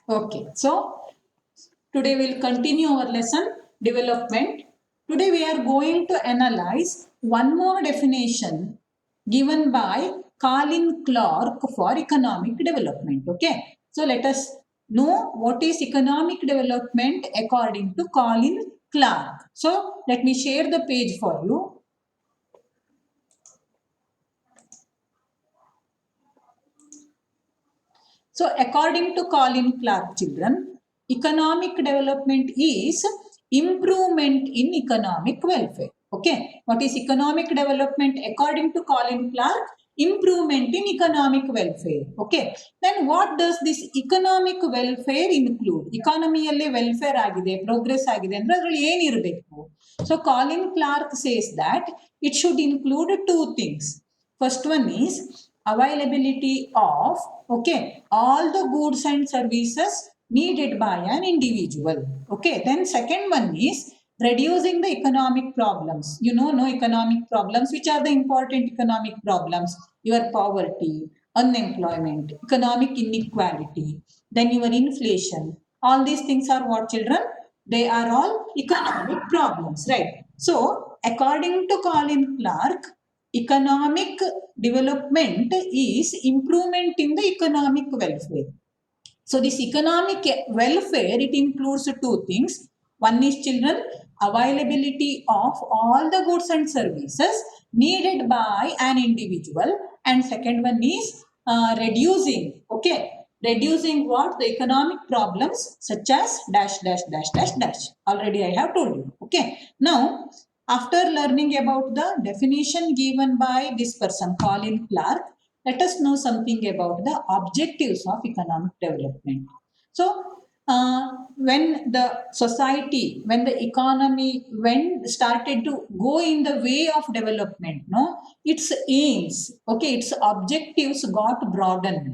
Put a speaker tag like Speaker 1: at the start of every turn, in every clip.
Speaker 1: Okay, so today we'll continue our lesson development. Today we are going to analyze one more definition given by Colin Clark for economic development. Okay, so let us know what is economic development according to Colin Clark. So let me share the page for you. So according to Colin Clark, children, economic development is improvement in economic welfare. Okay, what is economic development according to Colin Clark? Improvement in economic welfare. Okay, then what does this economic welfare include? Economyಯಲ್ಲಿ welfare ಆಗಿದೆ, progress ಆಗಿದೆ ಅಂದ್ರೆ ಅದರಲ್ಲಿ ಏನಿರಬೇಕು? So Colin Clark says that it should include two things. First one is availability of all the goods and services needed by an individual. Okay, then second one is reducing the economic problems. You know, no economic problems. Which are the important economic problems? Your poverty, unemployment, economic inequality, then your inflation. All these things are what, children? They are all economic problems, right? So according to Colin Clark, economic development is improvement in the economic welfare. So this economic welfare, it includes two things. One is, children, availability of all the goods and services needed by an individual, and second one is reducing what? The economic problems such as dash dash dash dash dash. Already I have told you. Okay, now after learning about the definition given by this person Colin Clark, let us know something about the objectives of economic development. So when the society, when the economy started to go in the way of development, no, its aims, okay, its objectives got broadened.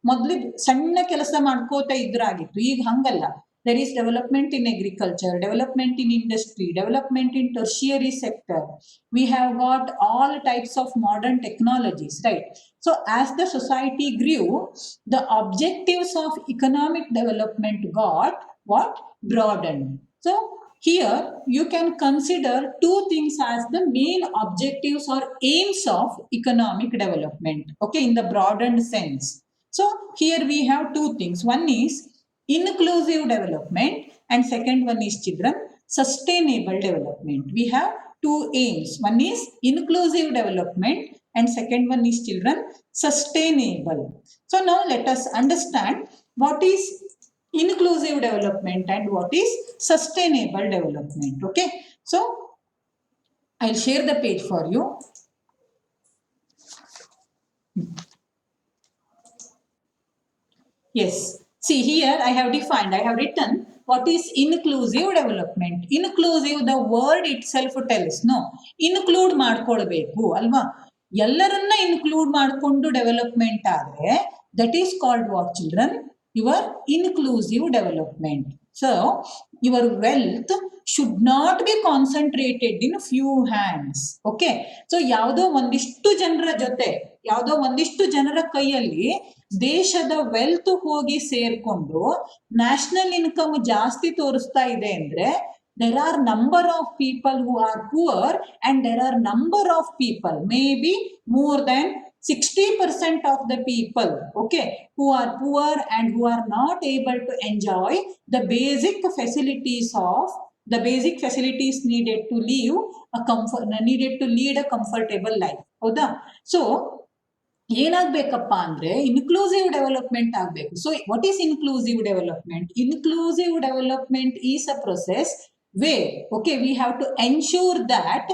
Speaker 1: ಮೊದಲು ಸಣ್ಣ ಕೆಲಸ ಮಾಡ್ಕೋತಾ ಇದ್ರಾಗಿತ್ತು, ಈಗ ಹಂಗಲ್ಲ. There is development in agriculture, development in industry, development in tertiary sector. We have got all types of modern technologies, right? So as the society grew, the objectives of economic development got what? Broadened. So here you can consider two things as the main objectives or aims of economic development, okay, in the broadened sense. So here we have two things. One is inclusive development, and second one is, children, sustainable development. We have two aims. One is inclusive development, and second one is, children, sustainable. So now let us understand what is inclusive development and what is sustainable development. Okay, so I'll share the page for you. Yes, see here I have defined, I have written what is inclusive development. Inclusive, the word itself tells, no, include ಮಾಡ್ಕೊಳ್ಬೇಕು ಅಲ್ವಾ, ಎಲ್ಲರನ್ನ include ಮಾಡಿಕೊಂಡು development ಆದ್ರೆ that is called what, children? Your inclusive development. So your wealth should not be concentrated in few hands. Okay, so ಯಾವುದೋ ಒಂದಿಷ್ಟು ಜನರ ಜೊತೆ, ಯಾವುದೋ ಒಂದಿಷ್ಟು ಜನರ ಕೈಯಲ್ಲಿ ದೇಶದ ವೆಲ್ತ್ ಹೋಗಿ ಸೇರ್ಕೊಂಡು ನ್ಯಾಷನಲ್ ಇನ್ಕಮ್ ಜಾಸ್ತಿ ತೋರಿಸ್ತಾ ಇದೆ ಅಂದ್ರೆ, there are number of people who are poor and there are number of people, maybe more than 60% of the people, okay, who are poor and who are not able to enjoy the basic facilities needed to needed to lead a comfortable life. ಹೌದಾ? So ಏನಾಗಬೇಕಪ್ಪ ಅಂದ್ರೆ inclusive development ಆಗಬೇಕು. So what is inclusive development? Inclusive development is a process where, okay, we have to ensure that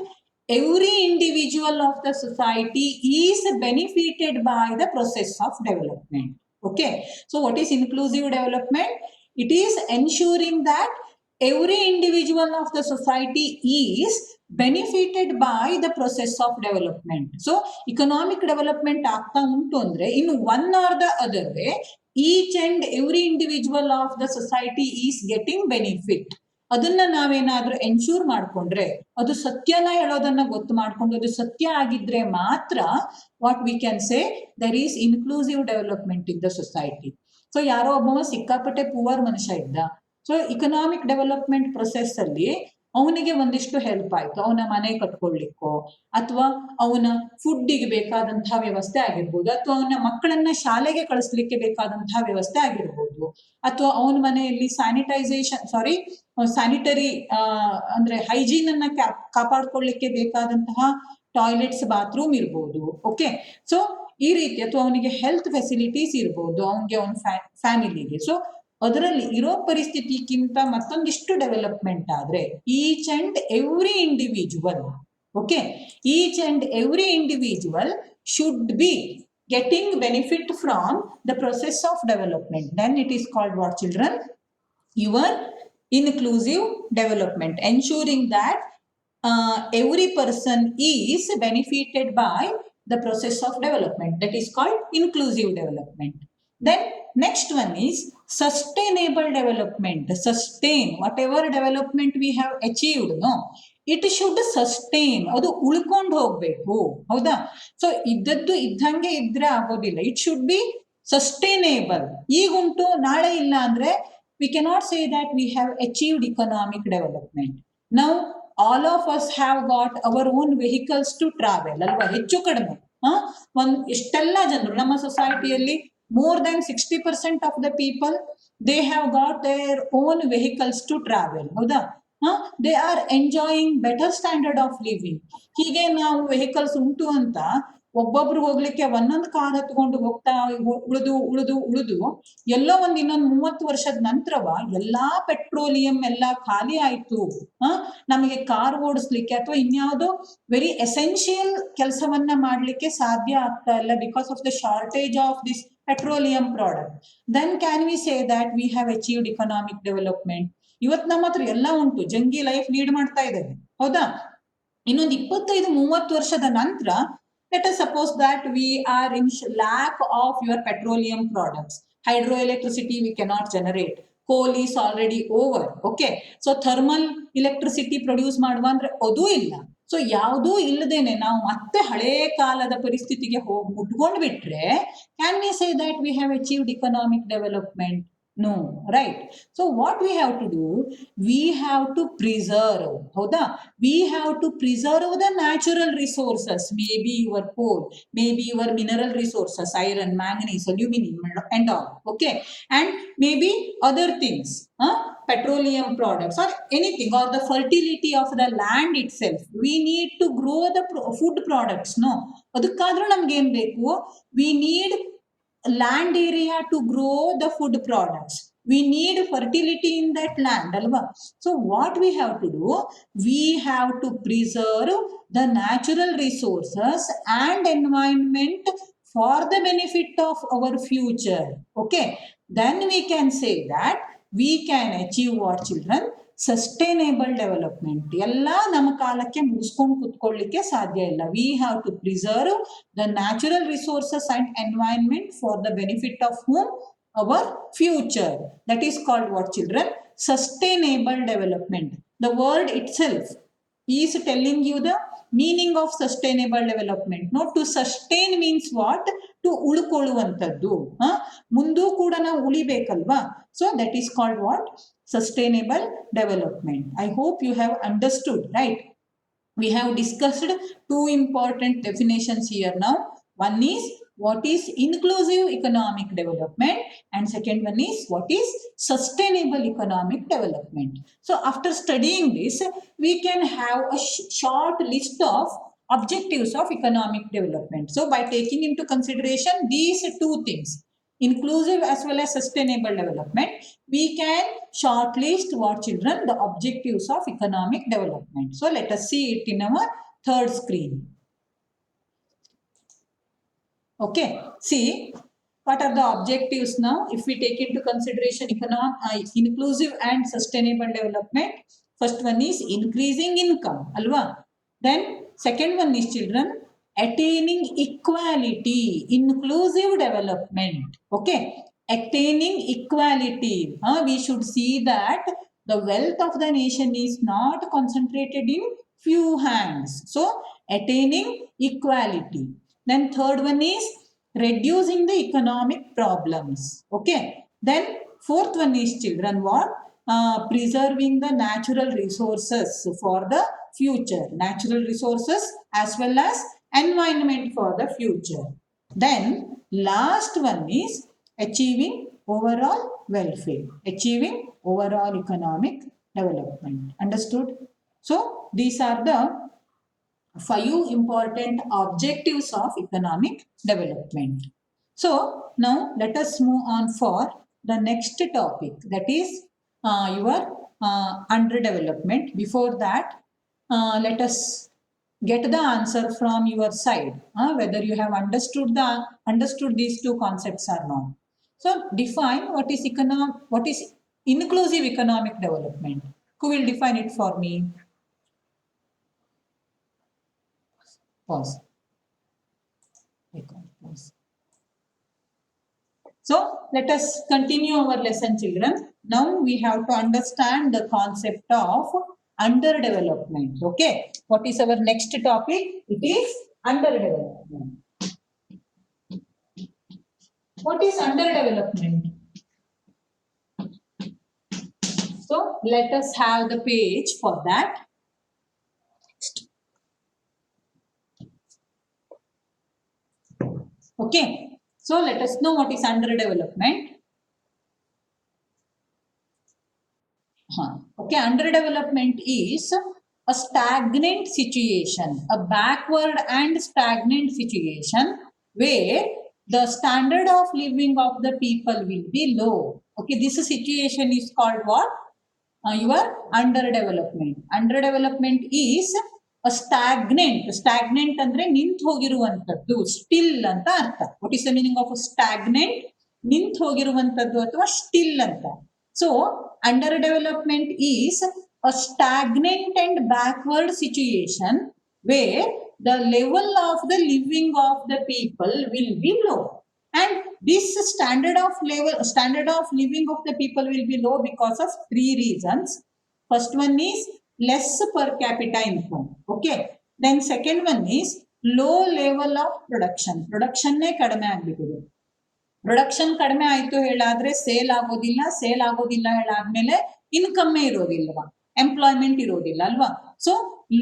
Speaker 1: every individual of the society is benefited by the process of development. Okay, so what is inclusive development? It is ensuring that every individual of the society is benefited by the process of development. So economic development ಆಗ್ತಾ ಉಂಟು ಅಂದ್ರೆ in one or the other way each and every individual of the society is getting benefit. ಅದನ್ನ ನಾವೇನಾದ್ರೂ ensure ಮಾಡ್ಕೊಂಡ್ರೆ, ಅದು ಸತ್ಯನ ಹೇಳೋದನ್ನ ಗೊತ್ತು ಮಾಡ್ಕೊಂಡು ಅದು ಸತ್ಯ ಆಗಿದ್ರೆ ಮಾತ್ರ what we can say there is inclusive development in the society. So ಯಾರೋ ಒಬ್ಬ ಸಿಕ್ಕಾಪಟ್ಟೆ ಪುವರ್ ಮನುಷ್ಯ ಇದ್ದ. ಸೊ ಇಕನಾಮಿಕ್ ಡೆವಲಪ್ಮೆಂಟ್ ಪ್ರೊಸೆಸ್ ಅಲ್ಲಿ ಅವನಿಗೆ ಒಂದಿಷ್ಟು ಹೆಲ್ಪ್ ಆಯ್ತು, ಅವನ ಮನೆ ಕಟ್ಕೊಳ್ಳಿಕ್ಕೋ ಅಥವಾ ಅವನ ಫುಡ್ಡಿಗೆ ಬೇಕಾದಂತಹ ವ್ಯವಸ್ಥೆ ಆಗಿರ್ಬೋದು, ಅಥವಾ ಅವನ ಮಕ್ಕಳನ್ನ ಶಾಲೆಗೆ ಕಳಿಸ್ಲಿಕ್ಕೆ ಬೇಕಾದಂತಹ ವ್ಯವಸ್ಥೆ ಆಗಿರ್ಬೋದು, ಅಥವಾ ಅವನ ಮನೆಯಲ್ಲಿ ಸ್ಯಾನಿಟರಿ ಅಂದ್ರೆ ಹೈಜೀನ್ ಅನ್ನ ಕಾಪಾಡ್ಕೊಳ್ಳಿಕ್ಕೆ ಬೇಕಾದಂತಹ ಟಾಯ್ಲೆಟ್ಸ್, ಬಾತ್ರೂಮ್ ಇರ್ಬೋದು. ಓಕೆ, ಸೊ ಈ ರೀತಿ ಅಥವಾ ಅವನಿಗೆ ಹೆಲ್ತ್ ಫೆಸಿಲಿಟೀಸ್ ಇರ್ಬೋದು ಅವನಿಗೆ, ಅವನ ಫ್ಯಾಮಿಲಿಗೆ. ಸೊ ಅದರಲ್ಲಿ ಇರೋ ಪರಿಸ್ಥಿತಿಗಿಂತ ಮತ್ತೊಂದಿಷ್ಟು ಡೆವಲಪ್ಮೆಂಟ್ ಆದ್ರೆ each and every individual, okay, each and every individual should be getting benefit from the process of development. Then it is called what, children? Your inclusive development, ensuring that every person is benefited by the process of development. That is called inclusive development. Then next one is sustainable development. Sustain whatever development we have achieved, no, it should sustain, ಅದು ಉಳ್ಕೊಂಡು ಹೋಗ್ಬೇಕು, ಹೌದಾ? So ಇದ್ದದ್ದು ಇದ್ದಂಗೆ ಇದ್ರೆ ಆಗೋದಿಲ್ಲ, it should be sustainable. ಈಗುಂಟು ನಾಳೆ ಇಲ್ಲ ಅಂದ್ರೆ we cannot say that we have achieved economic development. Now all of us have got our own vehicles to travel ಅಲ್ವಾ, ಹೆಚ್ಚು ಕಡಿಮೆ ಎಷ್ಟೆಲ್ಲ ಜನರು ನಮ್ಮ ಸೊಸೈಟಿಯಲ್ಲಿ more than 60% of the people, they have got their own vehicles to travel, ಹೌದಾ? they are enjoying better standard of living. ಹೀಗೆ ನಾವು vehicles ಉಂಟು ಅಂತ ಒಬ್ಬೊಬ್ರು ಹೋಗ್ಲಿಕ್ಕೆ ಒಂದೊಂದು ಕಾರ್ ಹತ್ಕೊಂಡು ಹೋಗ್ತಾ ಉಳಿದು ಎಲ್ಲೋ ಒಂದ್ ಇನ್ನೊಂದು 30 ವರ್ಷದ ನಂತರವ ಎಲ್ಲಾ ಪೆಟ್ರೋಲಿಯಂ ಎಲ್ಲ ಖಾಲಿ ಆಯ್ತು, ನಮಗೆ ಕಾರ್ ಓಡಿಸ್ಲಿಕ್ಕೆ ಅಥವಾ ಇನ್ಯಾವುದೋ ವೆರಿ ಎಸೆನ್ಷಿಯಲ್ ಕೆಲಸವನ್ನ ಮಾಡ್ಲಿಕ್ಕೆ ಸಾಧ್ಯ ಆಗ್ತಾ ಇಲ್ಲ because of the shortage of this petroleum product. Then can we say that we have achieved economic development? ಇವತ್ತು ನಮ್ಮ ಹತ್ರ ಎಲ್ಲ ಉಂಟು, ಜಂಗಿ ಲೈಫ್ ಲೀಡ್ ಮಾಡ್ತಾ ಇದ್ದೇವೆ, ಹೌದಾ? ಇನ್ನೊಂದು 25-30 ವರ್ಷದ ನಂತರ let us suppose that we are in lack of your petroleum products. Hydroelectricity we cannot generate, coal is already over, okay? So thermal electricity produce ಮಾಡುವ ಅಂದ್ರೆ ಅದೂ ಇಲ್ಲ. ಸೊ ಯಾವುದೂ ಇಲ್ಲದೇನೆ ನಾವು ಮತ್ತೆ ಹಳೇ ಕಾಲದ ಪರಿಸ್ಥಿತಿಗೆ ಹೋಗಿ ಮುಟ್ಕೊಂಡು ಬಿಟ್ರೆ can we say that we have achieved economic development? No, right? So what we have to do, we have to preserve, howda? We have to preserve the natural resources, maybe your coal, maybe your mineral resources, iron, manganese, aluminum and all, okay? And maybe other things, petroleum products or anything, or the fertility of the land itself. We need to grow the food products, no? ಅದಕ್ಕಾದ್ರೂ ನಮ್ಗೆ ಏನ್ ಬೇಕು? We need land area to grow the food products. We need fertility in that land, alva? So what we have to do, we have to preserve the natural resources and environment for the benefit of our future, okay? Then we can say that we can achieve what, children? Sustainable development. ಎಲ್ಲ ನಮ್ಮ ಕಾಲಕ್ಕೆ ಮುಗಿಸ್ಕೊಂಡು ಕುತ್ಕೊಳ್ಳಿಕ್ಕೆ ಸಾಧ್ಯ ಇಲ್ಲ. We have to preserve the natural resources and environment for the benefit of whom? Our future. That is called what, children? Sustainable development. The word itself is telling you the meaning of sustainable development. No, to sustain means what? To ಉಳ್ಕೊಳ್ಳುವಂಥದ್ದು, ಮುಂದೂ ಕೂಡ ನಾವು ಉಳಿಬೇಕಲ್ವಾ? So that is called what? Sustainable development. I hope you have understood, right? We have discussed two important definitions here now. One is what is inclusive economic development, and second one is what is sustainable economic development. So after studying this, we can have a short list of objectives of economic development. So by taking into consideration these two things, inclusive as well as sustainable development, we can shortlist what, children? The objectives of economic development. So let us see it in our third screen. Okay, see what are the objectives now if we take into consideration inclusive and sustainable development. First one is increasing income, alva? Then second one is, children, attaining equality, inclusive development, okay? Attaining equality, we should see that the wealth of the nation is not concentrated in few hands. So attaining equality. Then third one is reducing the economic problems, okay? Then fourth one is children what? Preserving the natural resources for the future. Natural resources as well as environment for the future. Then last one is achieving overall welfare. Achieving overall economic development. Understood? So these are the 5 important objectives of economic development. So now let us move on for the next topic, that is your underdevelopment. Before that, let us get the answer from your side, whether you have understood these two concepts or not. So define what is inclusive economic development. Who will define it for me? Pause. Pause. So let us continue our lesson, children. Now we have to understand the concept of underdevelopment. Okay, what is our next topic? It is underdevelopment. What is underdevelopment? So let us have the page for that. Okay, so let us know what is underdevelopment. Okay, underdevelopment is a stagnant situation, a backward and stagnant situation where the standard of living of the people will be low. Okay, this situation is called what? Your underdevelopment. Underdevelopment is a stagnant ಅಂದ್ರೆ ನಿಂತು ಹೋಗಿರುವಂತದ್ದು, still ಅಂತ ಅರ್ಥ. What is the meaning of stagnant? ನಿಂತು ಹೋಗಿರುವಂತದ್ದು ಅಥವಾ still ಅಂತ. So underdevelopment is a stagnant and backward situation where the level of the living of the people will be low. And this standard of living of the people will be low because of 3 reasons. First one is less per capita income. Okay. Then second one is low level of production. Production ne kadame agibide. Production ಕಡಿಮೆ ಆಯ್ತು ಹೇಳಾದ್ರೆ sale ಆಗೋದಿಲ್ಲ ಹೇಳಾದ್ಮೇಲೆ income ಇರೋದಿಲ್ವಾ, employment ಇರೋದಿಲ್ಲ ಅಲ್ವಾ. So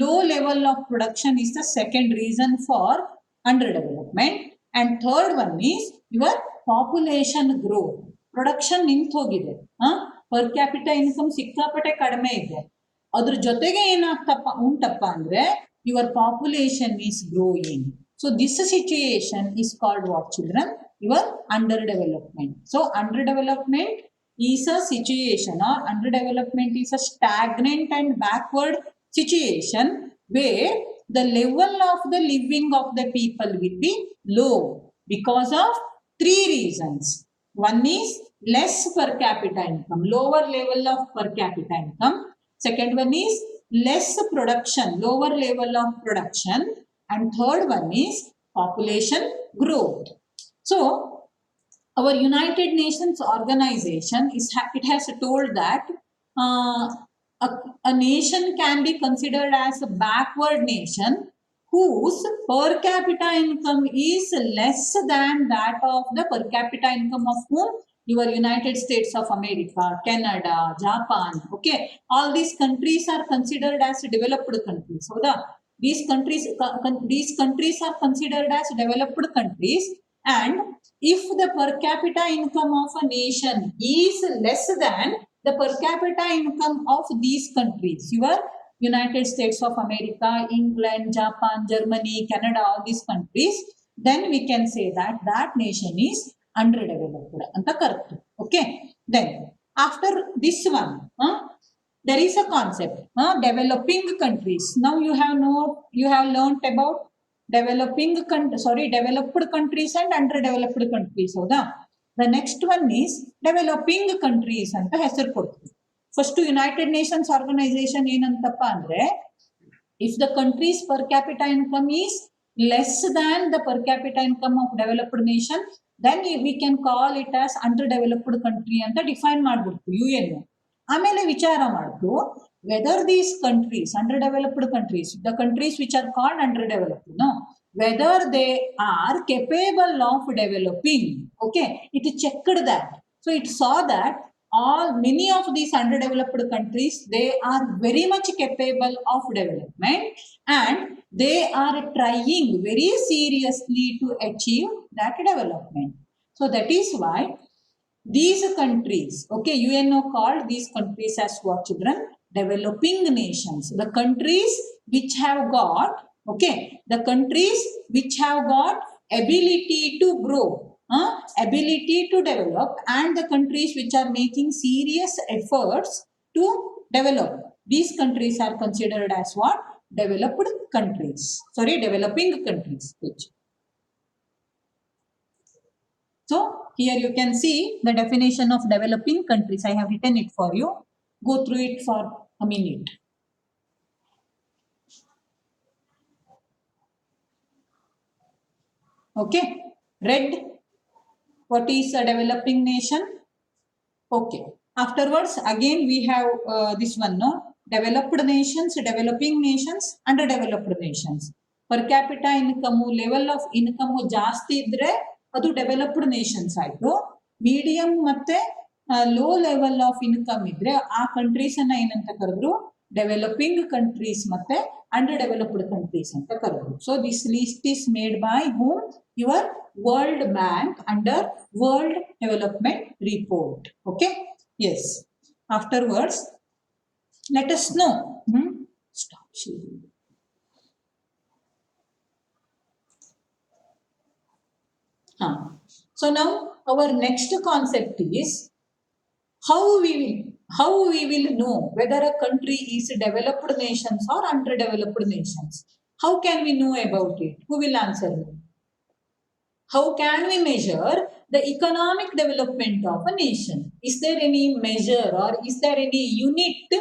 Speaker 1: low level of production is the second reason for under development. And third one is your population growth. Production ನಿಂತು ಹೋಗಿದೆ, per capital income ಸಿಕ್ಕಾಪಟ್ಟೆ ಕಡಿಮೆ ಇದೆ. ಅದ್ರ ಜೊತೆಗೆ ಉಂಟಪ್ಪ ಅಂದ್ರೆ your population is growing. So this situation is called what children? Your underdevelopment. So underdevelopment is a situation, or underdevelopment is a stagnant and backward situation where the level of the living of the people will be low because of 3 reasons. One is less per capita income, lower level of per capita income. Second one is less production, lower level of production. And third one is population growth. So our United Nations organization it has told that a nation can be considered as a backward nation whose per capita income is less than that of the per capita income of whom? Your United States of America, Canada, Japan. Okay, all these countries are considered as developed countries. So these countries are considered as developed countries. And if the per capita income of a nation is less than the per capita income of these countries, your United States of America, England, Japan, Germany, Canada, all these countries, then we can say that that nation is underdeveloped. Anta correct. Okay. Then after this one, there is a concept, developing countries. Now you have learnt about developed countries and underdeveloped countries. ಹೌದಾ? The next one is developing countries ಅಂತ ಹೆಸರು ಕೊಡ್ತೀವಿ. First United Nations organisation ಏನಂತಪ್ಪ ಅಂದ್ರೆ, if the country's per capita income is less than the per capita income of developed nation, then we can call it as underdeveloped country ಅಂತ define ಮಾಡ್ಬಿಡ್ತೀವಿ UN. ಆಮೇಲೆ ವಿಚಾರ ಮಾಡ್ತು whether these countries, underdeveloped countries, the countries which are called underdeveloped, whether they are capable of developing. Okay, it checked that So it saw that many of these underdeveloped countries, they are very much capable of development, and they are trying very seriously to achieve that development. So that is why these countries, okay, UNO called these countries as what, children? Developing nations. The countries which have got, okay, the countries which have got ability to grow, ability to develop, and the countries which are making serious efforts to develop, these countries are considered as what? Developed countries. Sorry, developing countries. So here you can see the definition of developing countries. I have written it for you. Go through it for a minute. Okay, read what is a developing nation? Okay. Afterwards, again we have this one, no? Developed nations, developing nations, underdeveloped nations. Per capita income, level of income ಜಾಸ್ತಿ ಇದ್ರೆ ಅದು developed Nations ಆಯ್ತು. Medium ಮತ್ತೆ low level of income ಇದ್ರೆ ಆ countries ಅನ್ನ ಏನಂತ ಕರೆದ್ರು? ಡೆವಲಪಿಂಗ್ ಕಂಟ್ರೀಸ್ ಮತ್ತೆ ಅಂಡರ್ ಡೆವಲಪ್ಡ್ ಕಂಟ್ರೀಸ್ ಅಂತ ಕರೆದ್ರು. So this list is made by whom? Your World Bank under World Development Report. Okay, yes. Afterwards, let us know. Stop sharing. So now our next concept is how we will know whether a country is developed nations or underdeveloped nations. How can we know about it? Who will answer me? How can we measure the economic development of a nation? Is there any measure or is there any unit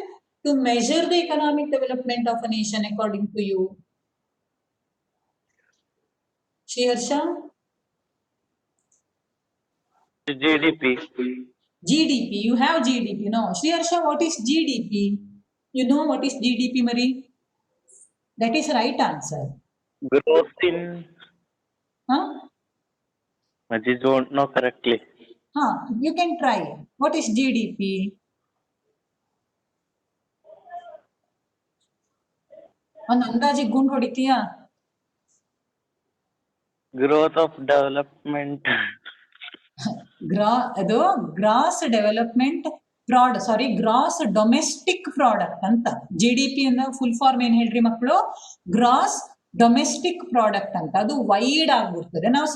Speaker 1: to measure the economic development of a nation according to you? Shriharsha?
Speaker 2: GDP.
Speaker 1: GDP. You have GDP. No. Shriharsha, what is GDP? You know what is GDP, Marie? That is right answer.
Speaker 2: Growth in...
Speaker 1: Huh?
Speaker 2: I don't know correctly.
Speaker 1: You can try. What is GDP? ಒಂದು ಅಂದಾಜಿ ಗುಂಡು ಹೊಡಿತೀಯಾ?
Speaker 2: Growth of development.
Speaker 1: ಅದು gross development gross domestic product ಅಂತ. GDP ಅನ್ನ full form ಏನ್ ಹೇಳ್ರಿ ಮಕ್ಕಳು? ಗ್ರಾಸ್ ಡೊಮೆಸ್ಟಿಕ್ ಪ್ರಾಡಕ್ಟ್ ಅಂತ. ಅದು ವೈಡ್ ಆಗ್ಬಿಡ್ತದೆ. ನಾವು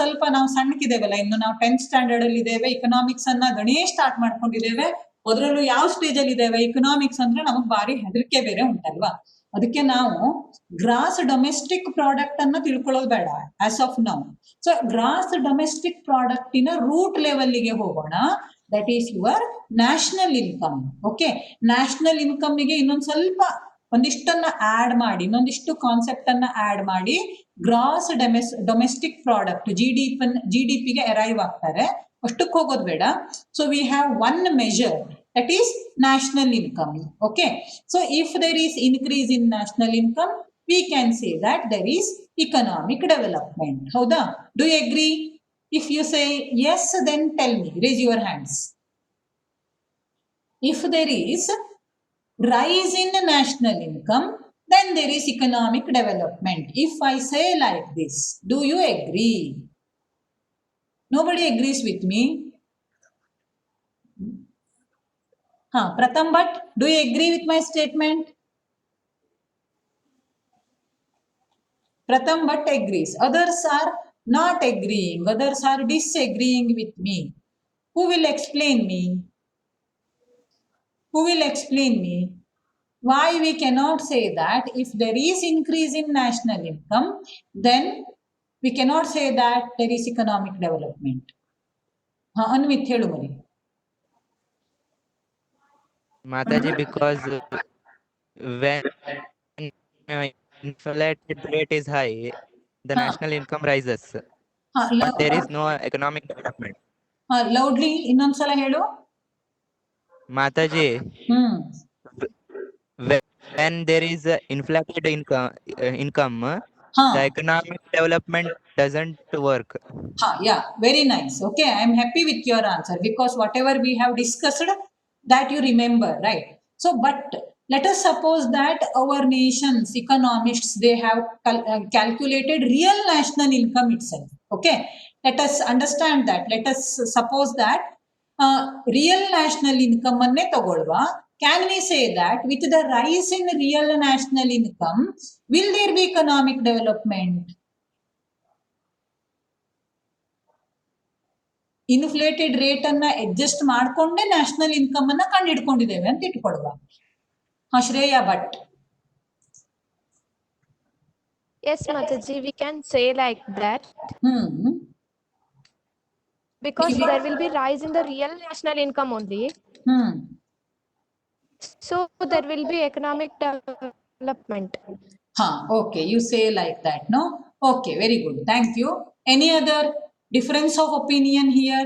Speaker 1: ಸಣ್ಣಕ್ಕಿದ್ದೇವಲ್ಲ, ಇನ್ನು ನಾವು 10th ಸ್ಟ್ಯಾಂಡರ್ಡ್ ಅಲ್ಲಿ ಇದ್ದೇವೆ. ಇಕನಾಮಿಕ್ಸ್ ಅನ್ನ ಗಣೇ ಸ್ಟಾರ್ಟ್ ಮಾಡ್ಕೊಂಡಿದ್ದೇವೆ. ಅದ್ರಲ್ಲೂ ಯಾವ ಸ್ಟೇಜ್ ಅಲ್ಲಿ ಇದ್ದೇವೆ? ಇಕನಾಮಿಕ್ಸ್ ಅಂದ್ರೆ ನಮಗ್ ಭಾರಿ ಹೆದರಿಕೆ ಬೇರೆ ಉಂಟಲ್ವಾ. ಅದಕ್ಕೆ ನಾವು ಗ್ರಾಸ್ ಡೊಮೆಸ್ಟಿಕ್ ಪ್ರಾಡಕ್ಟ್ ಅನ್ನ ತಿಳ್ಕೊಳ್ಳೋದು ಬೇಡ as of now. So gross domestic product ಇನ ರೂಟ್ ಲೆವೆಲ್ಗೆ ಹೋಗೋಣ. That is your national income. Okay, national income ಗೆ ಇನ್ನೊಂದು ಸ್ವಲ್ಪ ಒಂದಿಷ್ಟನ್ನ ಆಡ್ ಮಾಡಿ, ಇನ್ನೊಂದಿಷ್ಟು ಕಾನ್ಸೆಪ್ಟ್ ಅನ್ನ ಆಡ್ ಮಾಡಿ ಗ್ರಾಸ್ ಡೊಮೆಸ್ಟಿಕ್ ಪ್ರಾಡಕ್ಟ್ ಜಿಡಿಪಿಗೆ ಅರೈವ್ ಆಗ್ತಾರೆ. ಅಷ್ಟಕ್ಕೆ ಹೋಗೋದು ಬೇಡ. So we have one measure, that is national income. Okay, so if there is increase in national income, we can say that there is economic development. Howda? Do you agree? If you say yes, then tell me, raise your hands. If there is rise in national income, then there is economic development. If I say like this, do you agree? Nobody agrees with me. Pratham Bhatt, do you agree with my statement? Pratham Bhatt agrees. Others are not agreeing. Others are disagreeing with me. Who will explain me? Who will explain me why we cannot say that if there is increase in national income, then we cannot say that there is economic development? Anvit, helu mari.
Speaker 3: Mataji, because when inflated rate is high, the national income rises, but there is no economic development.
Speaker 1: Loudly, innonsala helu.
Speaker 3: Mataji, when there is inflated income,
Speaker 1: Ha.
Speaker 3: The economic development doesn't work.
Speaker 1: Yeah, very nice. Okay, I am happy with your answer because whatever we have discussed, that you remember, right? So, but let us suppose that our nation's economists, they have calculated real national income itself. Okay, let us understand that. Let us suppose that real national income anne tagolva. Can we say that with the rise in real national income, will there be economic development? Inflated rate ಅನ್ನ adjust ಮಾಡಿಕೊಂಡೇ national income ಅನ್ನ ಕಂಡು ಹಿಡ್ಕೊಂಡಿದ್ದೇವೆ ಅಂತ ಇಟ್ಕೊಳ್ವಾ. Shreya Bhat.
Speaker 4: Yes, Mataji, we can say like that. Because there will be rise in the real national income only. So there will be economic development.
Speaker 1: Okay, you say like that, no? Okay, very good. Thank you. Any other difference of opinion here?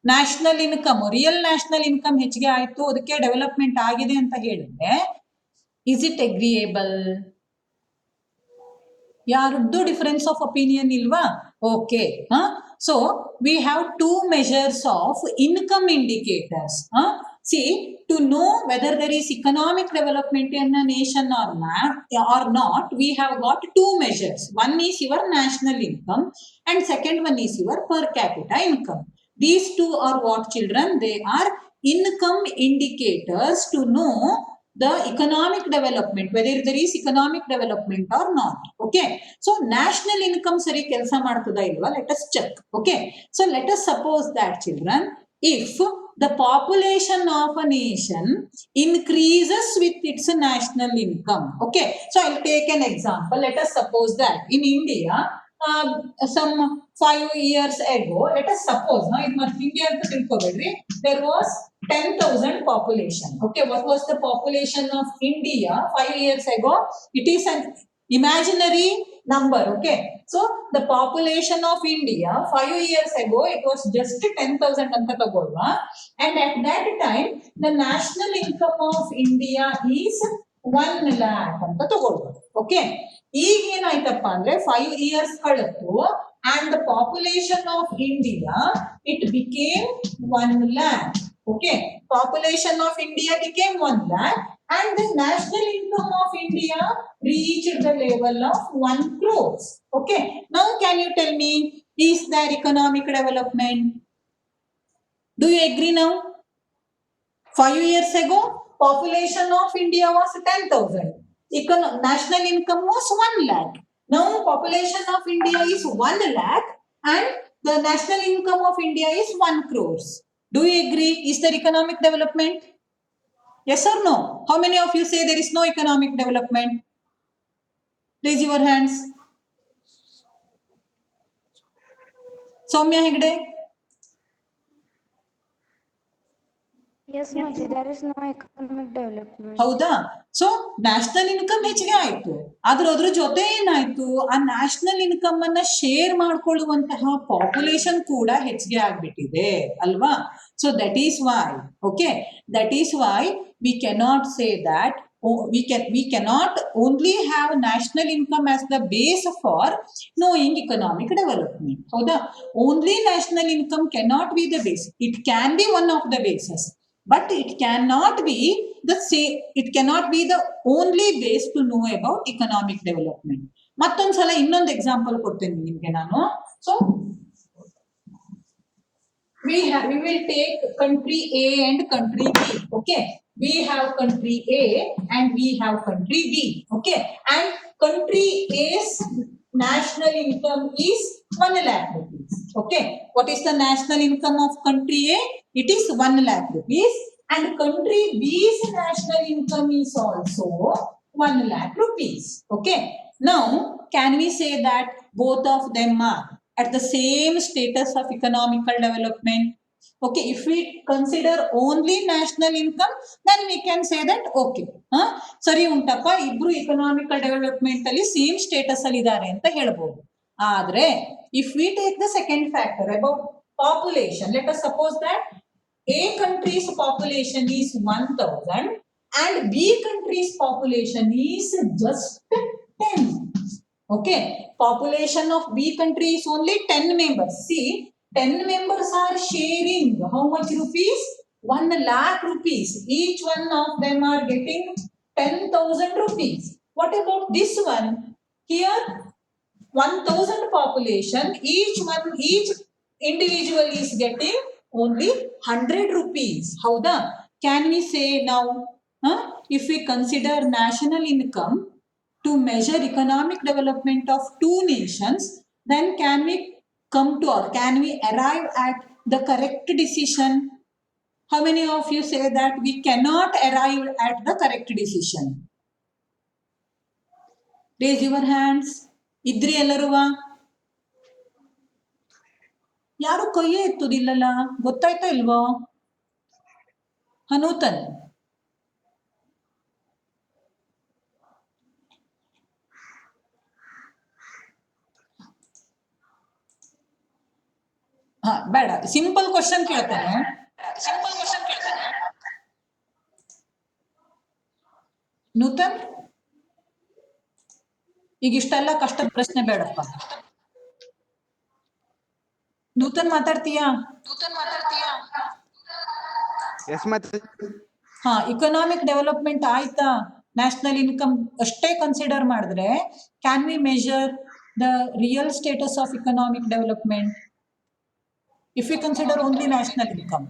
Speaker 1: National income, real national income ಹೆಚ್ಚಿಗೆ ಆಯ್ತು, ಅದಕ್ಕೆ development ಆಗಿದೆ ಅಂತ ಹೇಳಿದ್ರೆ is it agreeable? ಯಾರದ್ದು difference of opinion ಇಲ್ವಾ? Okay. So we have two measures of income indicators. See, to know whether there is economic development in a nation or not, we have got two measures. One is your national income and second one is your per capita income. These two are what, children? They are income indicators to know the economic development, whether there is economic development or not. Okay. So national income sari kelsa ಮಾಡ್ತದಾ ಇಲ್ವಾ? Let us check. Okay. So let us suppose that, children, if the population of a nation increases with its national income. Okay. So I'll take an example. Let us suppose that in India, some 5 years ago, let us suppose, now it must be there was 10,000 population. Okay, what was the population of India 5 years ago? It is an imaginary number. Okay, so the population of India 5 years ago, it was just 10,000 anta tagolva, and at that time the national income of India is 1 lakh anta tagolva. Okay, ಈಗ ಏನಾಯ್ತಪ್ಪ ಅಂದ್ರೆ 5 years ಕಳೆದು and the population of India, it became 1 lakh. Okay, population of India became 1 lakh and the national income of India reached the level of 1 crore. Okay, now can you tell me, is there economic development? Do you agree now? 5 years ago, population of India was 10,000. National income was 1 lakh. Now population of India is 1 lakh and the national income of India is 1 crore. Do you agree? Is there economic development? Yes or no? How many of you say there is no economic development? Raise your hands. Soumya Hegde.
Speaker 5: Yes, Mataji, there is no economic development.
Speaker 1: ಹೌದಾ? So national income ಹೆಚ್ಚಿಗೆ ಆಯ್ತು, ಅದ್ರ ಜೊತೆ ಏನಾಯ್ತು, ಆ national income ಅನ್ನ share ಮಾಡ್ಕೊಳ್ಳುವಂತಹ population ಕೂಡ ಹೆಚ್ಚಿಗೆ ಆಗ್ಬಿಟ್ಟಿದೆ ಅಲ್ವಾ? So that is why, okay, that is why we cannot say that we cannot only have national income as the base for knowing economic development. ಹೌದಾ? Only national income cannot be the base. It can be one of the bases, but it cannot be the same. It cannot be the only base to know about economic development. ಮತ್ತೊಂದ್ಸಲ ಇನ್ನೊಂದು example ಕೊಡ್ತೇನೆ ನಿಮ್ಗೆ ನಾನು. So we will take country A and country B. Okay, we have country A and we have country B. Okay, and country A's national income is 1 lakh rupees. Okay, what is the national income of country A? It is 1 lakh rupees, and country B's national income is also 1 lakh rupees. Okay, now can we say that both of them are at the same status of economical development? Okay, if we consider only national income, then we can say that okay, ಸರಿ ಉಂಟಪ್ಪ, ಇಬ್ರು economical development ಅಲ್ಲಿ same status ಅಲ್ಲಿ ಇದ್ದಾರೆ ಅಂತ ಹೇಳ್ಬೋದು. ಆದ್ರೆ if we take the second factor about population, let us suppose that A country's population is 1,000 and B country's population is just 10. Okay, population of B country is only 10 members. See, 10 members are sharing how much rupees? 1 lakh rupees. Each one of them are getting 10,000 rupees. What about this one? Here, 1,000 population, each individual is getting only 100 rupees. How the? Can we say now, if we consider national income to measure economic development of two nations, then can we come to or can we arrive at the correct decision? How many of you say that we cannot arrive at the correct decision? Raise your hands. ಇದ್ರಿ ಎಲ್ಲರುವ ಯಾರು ಕೈಯೇ ಎತ್ತುದಿಲ್ಲಲ್ಲ, ಗೊತ್ತಾಯ್ತಾ ಇಲ್ವೋ? ಹನೂತನ್, ಬೇಡ, simple question ಕೇಳ್ತಾನೆ. ನೂತನ್, ಈಗ ಇಷ್ಟೆಲ್ಲ ಕಷ್ಟದ ಪ್ರಶ್ನೆ ಬೇಡಪ್ಪ. ನೂತನ್ ಮಾತಾಡ್ತೀಯಾ? ಇಕನಾಮಿಕ್ ಡೆವಲಪ್ಮೆಂಟ್ ಆಯ್ತಾ? ನ್ಯಾಷನಲ್ ಇನ್ಕಮ್ ಅಷ್ಟೇ ಕನ್ಸಿಡರ್ ಮಾಡಿದ್ರೆ can we measure the real status of economic development if we consider only national income?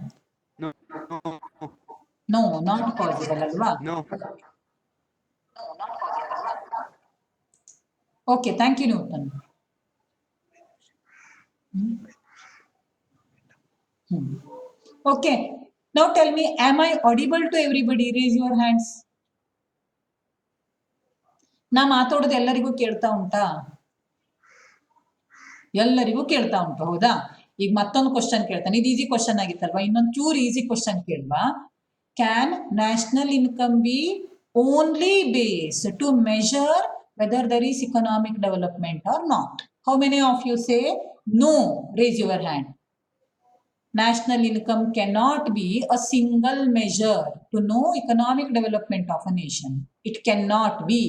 Speaker 1: No, not possible ಅಲ್ವಾ? Okay, thank you, Newton. Okay, now tell me, am I audible to everybody? Raise your hands. ನಾ ಮಾತಾಡೋದು ಎಲ್ಲರಿಗೂ ಕೇಳ್ತಾ ಉಂಟಾ? ಎಲ್ಲರಿಗೂ ಕೇಳ್ತಾ ಉಂಟು, ಹೌದಾ? ಈಗ ಮತ್ತೊಂದು ಕ್ವಶನ್ ಕೇಳ್ತಾನೆ. ಇದು ಈಸಿ ಕ್ವಶನ್ ಆಗಿತ್ತಲ್ವಾ? ಇನ್ನೊಂದು ಚೂರು ಈಸಿ ಕ್ವಶನ್ ಕೇಳ್ವಾ? Can national income be only base to measure whether there is economic development or not? How many of you say no? Raise your hand. National income cannot be a single measure to know economic development of a nation. It cannot be.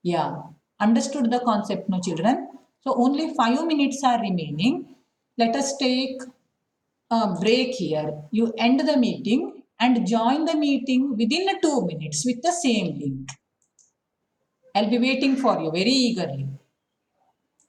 Speaker 1: Yeah. Understood the concept, no children? So only 5 minutes are remaining. Let us take a break here. You end the meeting and join the meeting within 2 minutes with the same link. I'll be waiting for you very eagerly.